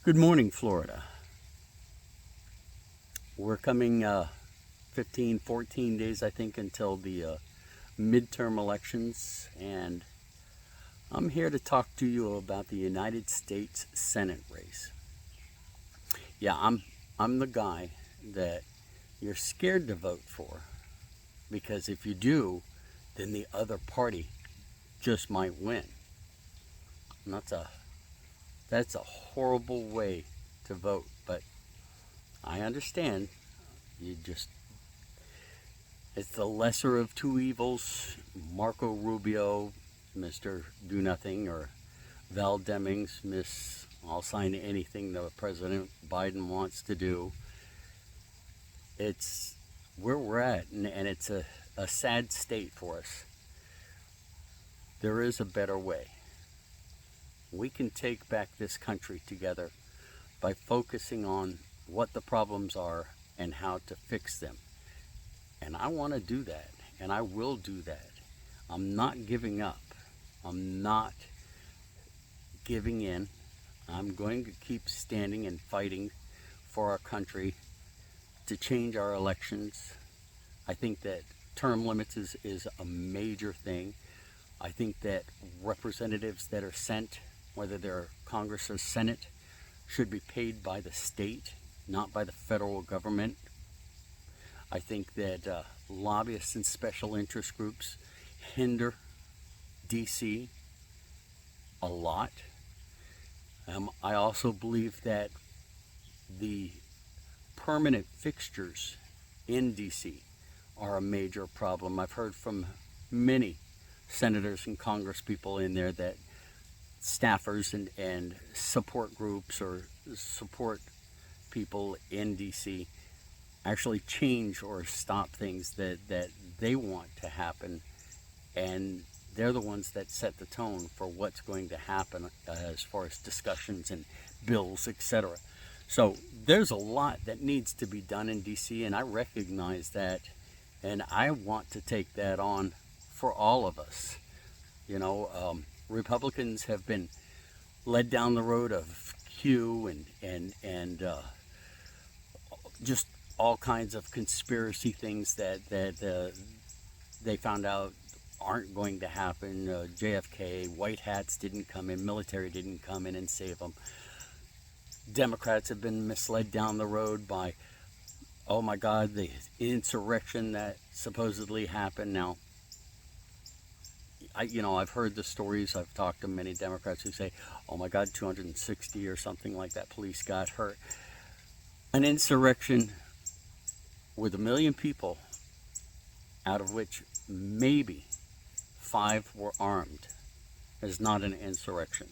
Good morning, Florida. We're coming 14 days, I think, until the midterm elections, and I'm here to talk to you about the United States Senate race. Yeah, I'm the guy that you're scared to vote for because if you do, then the other party just might win. And that's a horrible way to vote, but I understand. You just It's the lesser of two evils. Marco Rubio, Mr. Do Nothing, or Val Demings, Miss I'll sign anything that President Biden wants to do. It's where we're at, and it's a sad state for us. There is a better way. We can take back this country together by focusing on what the problems are and how to fix them. And I want to do that, and I will do that. I'm not giving up. I'm not giving in. I'm going to keep standing and fighting for our country to change our elections. I think that term limits is a major thing. I think that representatives that are sent, whether they're Congress or Senate, should be paid by the state, not by the federal government. I think that lobbyists and special interest groups hinder DC a lot. I also believe that the permanent fixtures in DC are a major problem. I've heard from many senators and congresspeople in there that staffers and support groups or support people in DC actually change or stop things that they want to happen, and they're the ones that set the tone for what's going to happen as far as discussions and bills, etc. So there's a lot that needs to be done in DC, and I recognize that, and I want to take that on for all of us. Republicans have been led down the road of Q and just all kinds of conspiracy things that they found out aren't going to happen. JFK, white hats didn't come in, military didn't come in and save them. Democrats have been misled down the road by, oh my God, the insurrection that supposedly happened. Now, I've heard the stories. I've talked to many Democrats who say, oh my God, 260 or something like that police got hurt. An insurrection with 1 million people, out of which maybe 5 were armed, is not an insurrection.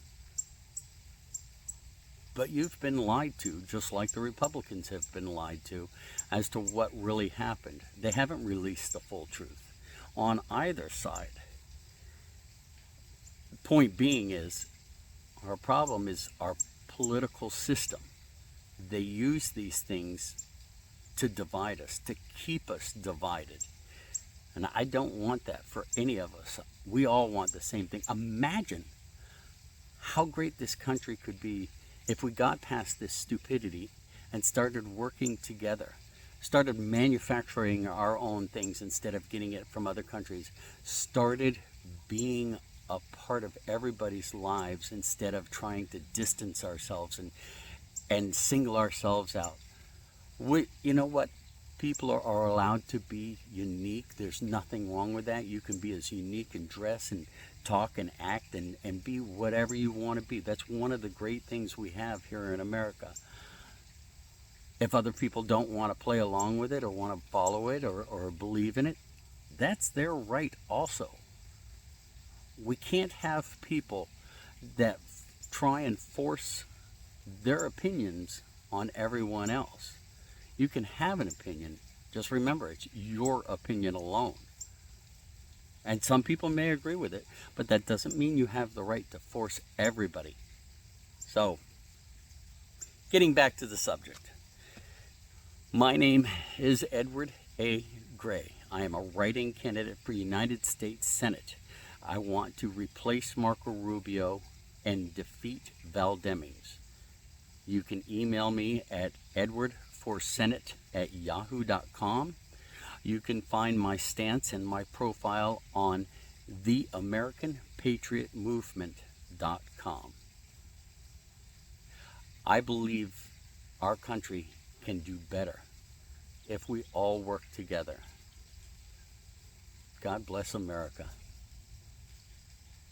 But you've been lied to, just like the Republicans have been lied to, as to what really happened. They haven't released the full truth on either side. The point being is, our problem is our political system. They use these things to divide us, to keep us divided. And I don't want that for any of us. We all want the same thing. Imagine how great this country could be if we got past this stupidity and started working together, started manufacturing our own things instead of getting it from other countries, started being a part of everybody's lives instead of trying to distance ourselves and single ourselves out. You know what? People are allowed to be unique. There's nothing wrong with that. You can be as unique and dress and talk and act and be whatever you want to be. That's one of the great things we have here in America. If other people don't want to play along with it or want to follow it or believe in it, that's their right also. We can't have people that try and force their opinions on everyone else. You can have an opinion. Just remember, it's your opinion alone. And some people may agree with it, but that doesn't mean you have the right to force everybody. So, getting back to the subject. My name is Edward A. Gray. I am a write-in candidate for United States Senate. I want to replace Marco Rubio and defeat Val Demings. You can email me at edwardforsenate@yahoo.com. You can find my stance and my profile on theamericanpatriotmovement.com. I believe our country can do better if we all work together. God bless America.